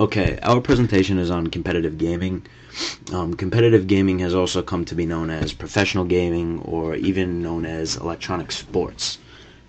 Okay, our presentation is on competitive gaming. Competitive gaming has also come to be known as professional gaming or even known as electronic sports.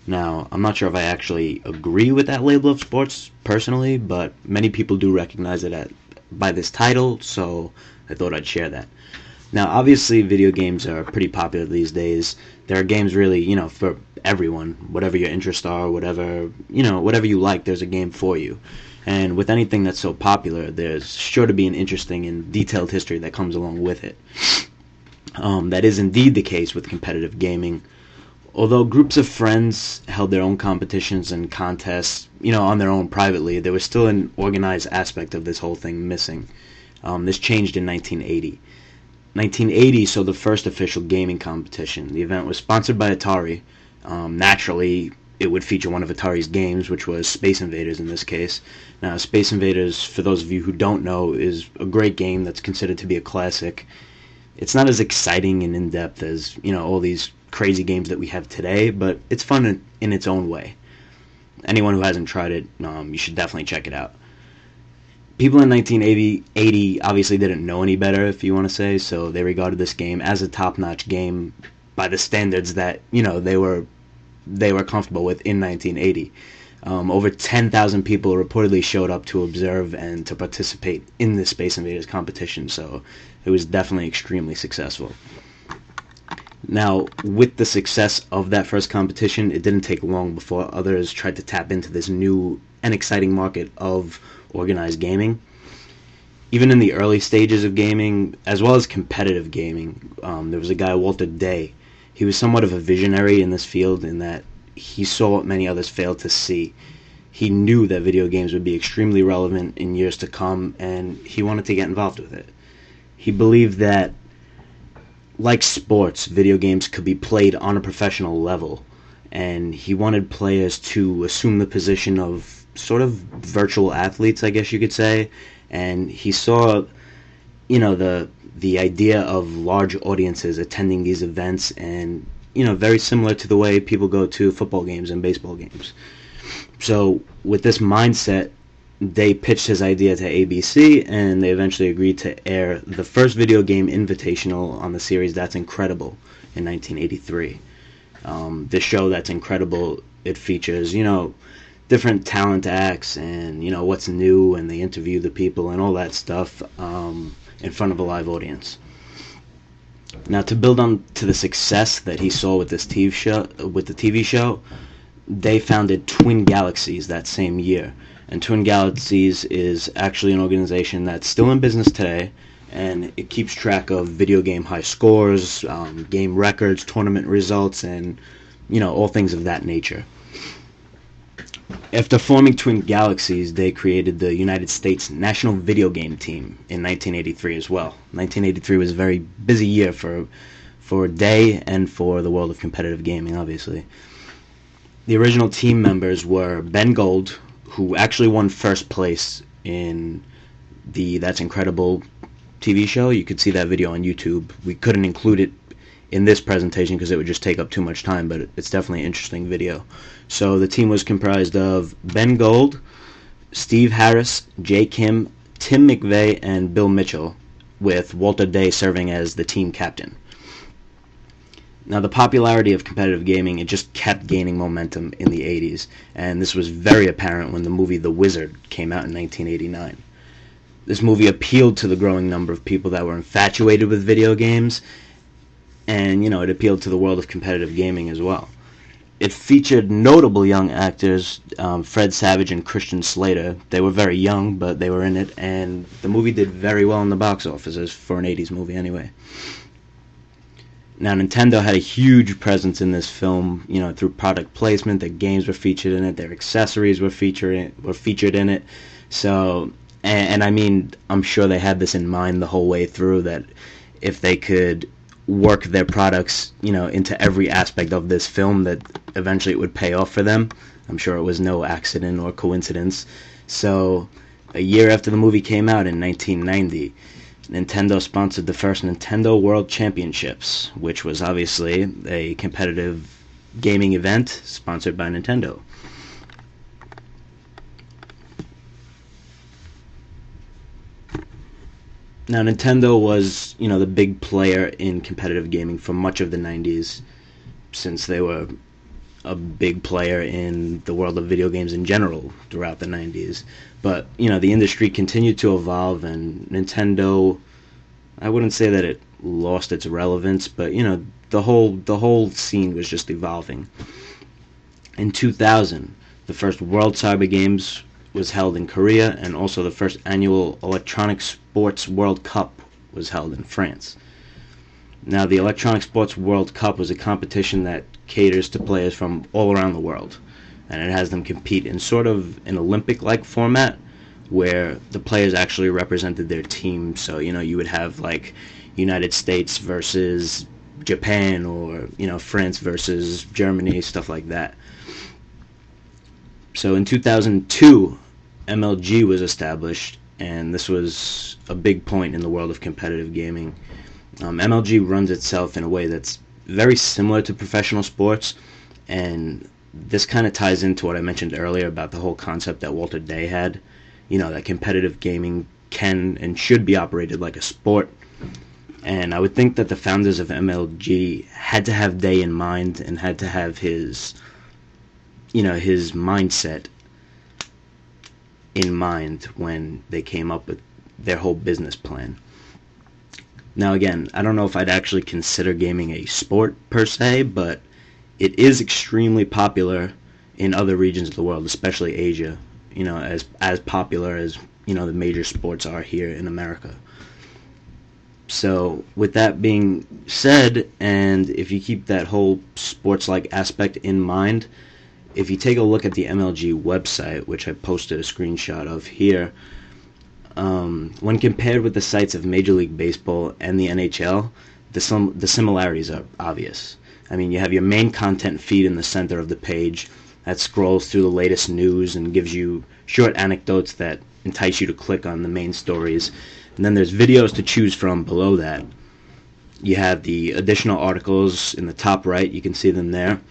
Now, I'm not sure if I actually agree with that label of sports personally, but many people do recognize it by this title, so I thought I'd share that. Now, obviously, video games are pretty popular these days. There are games really, for everyone. Whatever your interests are, whatever you like, there's a game for you. And with anything that's so popular, there's sure to be an interesting and detailed history that comes along with it. That is indeed the case with competitive gaming. Although groups of friends held their own competitions and contests, on their own privately, there was still an organized aspect of this whole thing missing. This changed in 1980. 1980 saw the first official gaming competition. The event was sponsored by Atari. Naturally, it would feature one of Atari's games, which was Space Invaders in this case. Now, Space Invaders, for those of you who don't know, is a great game that's considered to be a classic. It's not as exciting and in-depth as, all these crazy games that we have today, but it's fun in its own way. Anyone who hasn't tried it, you should definitely check it out. People in 1980 obviously didn't know any better, if you want to say, so they regarded this game as a top-notch game by the standards that they were comfortable with in 1980. Over 10,000 people reportedly showed up to observe and to participate in this Space Invaders competition, so it was definitely extremely successful. Now, with the success of that first competition, it didn't take long before others tried to tap into this new and exciting market of organized gaming. Even in the early stages of gaming, as well as competitive gaming, there was a guy, Walter Day. He was somewhat of a visionary in this field in that he saw what many others failed to see. He knew that video games would be extremely relevant in years to come, and he wanted to get involved with it. He believed that, like sports, video games could be played on a professional level, and he wanted players to assume the position of sort of virtual athletes, I guess you could say, and he saw, the idea of large audiences attending these events and, very similar to the way people go to football games and baseball games. So with this mindset, they pitched his idea to ABC, and they eventually agreed to air the first video game invitational on the series That's Incredible in 1983. The show That's Incredible, it features, different talent acts and, what's new, and they interview the people and all that stuff in front of a live audience. Now, to build on to the success that he saw with the TV show, they founded Twin Galaxies that same year. And Twin Galaxies is actually an organization that's still in business today, and it keeps track of video game high scores, game records, tournament results, and, all things of that nature. After forming Twin Galaxies, they created the United States National Video Game Team in 1983 as well. 1983 was a very busy year for Day and for the world of competitive gaming, obviously. The original team members were Ben Gold, who actually won first place in the That's Incredible TV show. You could see that video on YouTube. We couldn't include it in this presentation because it would just take up too much time, but it's definitely an interesting video. So the team was comprised of Ben Gold, Steve Harris, Jay Kim, Tim McVeigh, and Bill Mitchell, with Walter Day serving as the team captain. Now, the popularity of competitive gaming, it just kept gaining momentum in the 80s, and this was very apparent when the movie The Wizard came out in 1989. This movie appealed to the growing number of people that were infatuated with video games, and, it appealed to the world of competitive gaming as well. It featured notable young actors, Fred Savage and Christian Slater. They were very young, but they were in it, and the movie did very well in the box office, as for an 80s movie anyway. Now, Nintendo had a huge presence in this film, through product placement. Their games were featured in it. Their accessories were featured in it. So, and I mean, I'm sure they had this in mind the whole way through, that if they could work their products, into every aspect of this film, that eventually it would pay off for them. I'm sure it was no accident or coincidence. So, a year after the movie came out in 1990, Nintendo sponsored the first Nintendo World Championships, which was obviously a competitive gaming event sponsored by Nintendo. Now, Nintendo was, the big player in competitive gaming for much of the 90s, since they were a big player in the world of video games in general throughout the 90s. But, the industry continued to evolve, and Nintendo, I wouldn't say that it lost its relevance, but, the whole scene was just evolving. In 2000, the first World Cyber Games was held in Korea, and also the first annual Electronic Sports World Cup was held in France. Now, the Electronic Sports World Cup was a competition that caters to players from all around the world, and it has them compete in sort of an Olympic-like format where the players actually represented their team. So, you would have like United States versus Japan, or, France versus Germany, stuff like that. So in 2002, MLG was established, and this was a big point in the world of competitive gaming. MLG runs itself in a way that's very similar to professional sports, and this kind of ties into what I mentioned earlier about the whole concept that Walter Day had, that competitive gaming can and should be operated like a sport. And I would think that the founders of MLG had to have Day in mind, and had to have his mindset in mind when they came up with their whole business plan. Now, again, I don't know if I'd actually consider gaming a sport per se, but it is extremely popular in other regions of the world, especially Asia, as popular as, the major sports are here in America. So, with that being said, and if you keep that whole sports-like aspect in mind, if you take a look at the MLG website, which I posted a screenshot of here, when compared with the sites of Major League Baseball and the NHL, the similarities are obvious. I mean, you have your main content feed in the center of the page that scrolls through the latest news and gives you short anecdotes that entice you to click on the main stories. And then there's videos to choose from below that. You have the additional articles in the top right. You can see them there.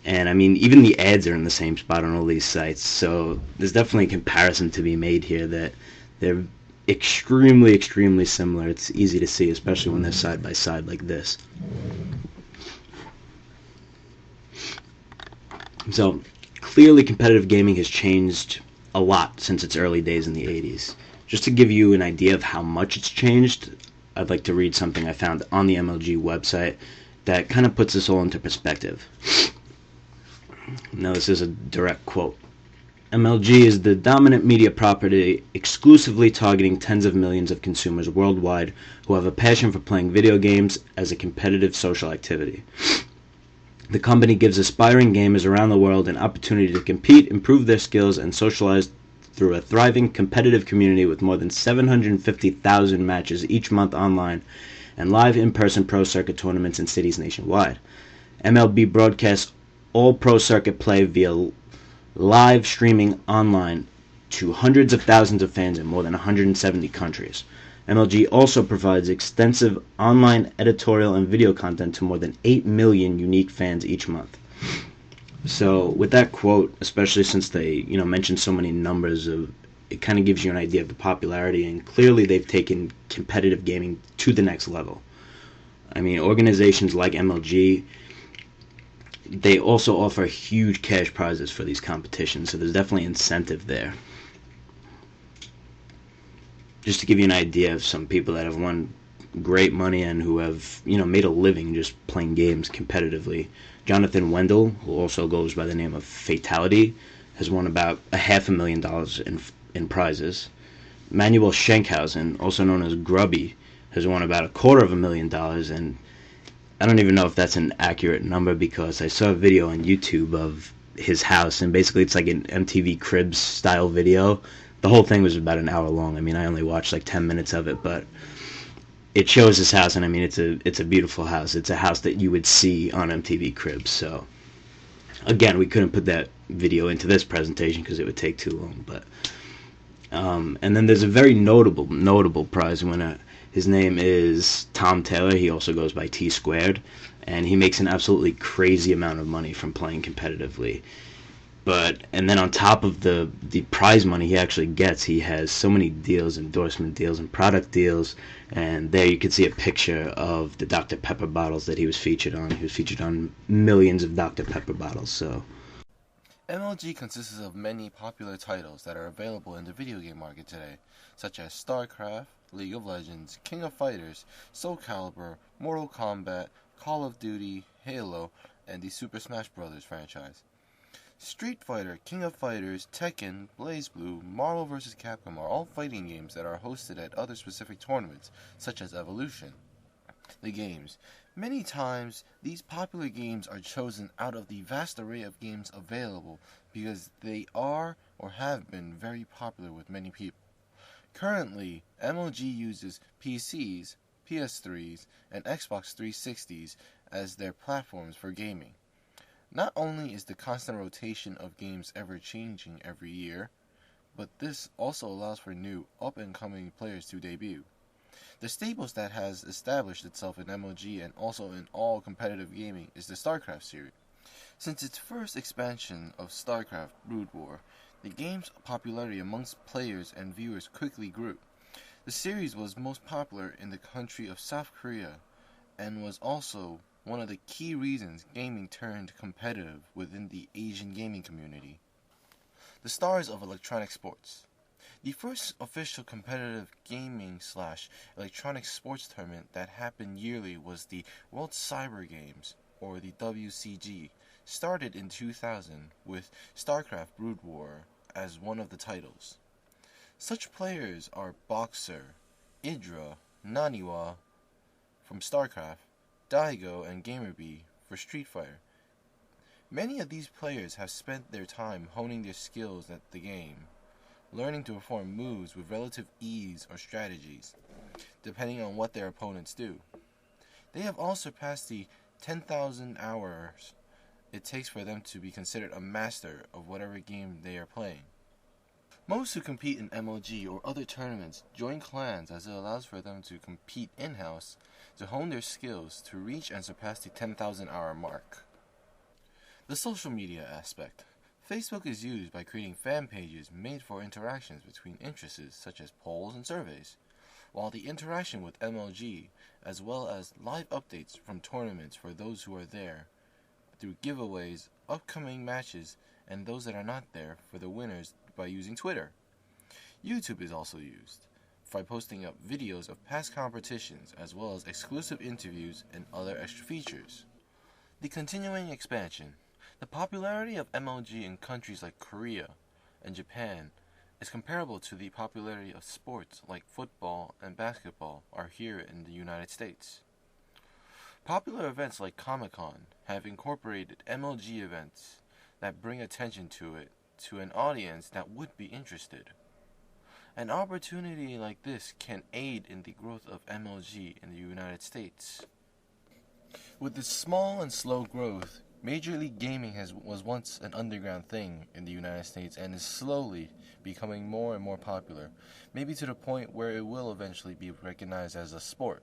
And, I mean, even the ads are in the same spot on all these sites. So there's definitely a comparison to be made here that they're extremely, extremely similar. It's easy to see, especially when they're side by side like this. So, clearly competitive gaming has changed a lot since its early days in the 80s. Just to give you an idea of how much it's changed, I'd like to read something I found on the MLG website that kind of puts this all into perspective. Now, this is a direct quote. MLG is the dominant media property exclusively targeting tens of millions of consumers worldwide who have a passion for playing video games as a competitive social activity. The company gives aspiring gamers around the world an opportunity to compete, improve their skills, and socialize through a thriving competitive community with more than 750,000 matches each month online and live in-person pro circuit tournaments in cities nationwide. MLB broadcasts all pro circuit play via live streaming online to hundreds of thousands of fans in more than 170 countries. MLG also provides extensive online editorial and video content to more than 8 million unique fans each month. So with that quote, especially since they mentioned so many numbers, it kind of gives you an idea of the popularity, and clearly they've taken competitive gaming to the next level. I mean, organizations like MLG, they also offer huge cash prizes for these competitions, so there's definitely incentive there. Just to give you an idea of some people that have won great money and who have, made a living just playing games competitively. Jonathan Wendell, who also goes by the name of Fatality, has won about $500,000 in prizes. Manuel Schenkhausen, also known as Grubby, has won about $250,000, and I don't even know if that's an accurate number because I saw a video on YouTube of his house, and basically it's like an MTV Cribs style video. The whole thing was about an hour long. I mean, I only watched like 10 minutes of it, but it shows his house, and I mean, it's a beautiful house. It's a house that you would see on MTV Cribs. So, again, we couldn't put that video into this presentation because it would take too long. But and then there's a very notable prize winner. His name is Tom Taylor. He also goes by T Squared, and he makes an absolutely crazy amount of money from playing competitively. And then on top of the prize money he actually gets, he has so many deals, endorsement deals and product deals. And there you can see a picture of the Dr. Pepper bottles that he was featured on. He was featured on millions of Dr. Pepper bottles. So MLG consists of many popular titles that are available in the video game market today, such as StarCraft, League of Legends, King of Fighters, Soul Calibur, Mortal Kombat, Call of Duty, Halo, and the Super Smash Bros. Franchise. Street Fighter, King of Fighters, Tekken, BlazBlue, Marvel vs. Capcom are all fighting games that are hosted at other specific tournaments, such as Evolution. The games. Many times, these popular games are chosen out of the vast array of games available because they are or have been very popular with many people. Currently, MLG uses PCs, PS3s, and Xbox 360s as their platforms for gaming. Not only is the constant rotation of games ever changing every year, but this also allows for new, up-and-coming players to debut. The staples that has established itself in MLG and also in all competitive gaming is the StarCraft series. Since its first expansion of StarCraft Brood War, the game's popularity amongst players and viewers quickly grew. The series was most popular in the country of South Korea and was also one of the key reasons gaming turned competitive within the Asian gaming community. The stars of electronic sports. The first official competitive gaming/electronic sports tournament that happened yearly was the World Cyber Games, or the WCG, started in 2000 with StarCraft Brood War as one of the titles. Such players are Boxer, Idra, Naniwa from StarCraft, Daigo, and GamerBee for Street Fighter. Many of these players have spent their time honing their skills at the game, learning to perform moves with relative ease or strategies, depending on what their opponents do. They have all surpassed the 10,000 hours it takes for them to be considered a master of whatever game they are playing. Most who compete in MLG or other tournaments join clans as it allows for them to compete in-house, to hone their skills, to reach and surpass the 10,000 hour mark. The social media aspect. Facebook is used by creating fan pages made for interactions between interests such as polls and surveys, while the interaction with MLG, as well as live updates from tournaments for those who are there, through giveaways, upcoming matches, and those that are not there for the winners by using Twitter. YouTube is also used by posting up videos of past competitions as well as exclusive interviews and other extra features. The continuing expansion. The popularity of MLG in countries like Korea and Japan is comparable to the popularity of sports like football and basketball are here in the United States. Popular events like Comic-Con have incorporated MLG events that bring attention to it to an audience that would be interested. An opportunity like this can aid in the growth of MLG in the United States. With its small and slow growth, Major League Gaming was once an underground thing in the United States and is slowly becoming more and more popular, maybe to the point where it will eventually be recognized as a sport.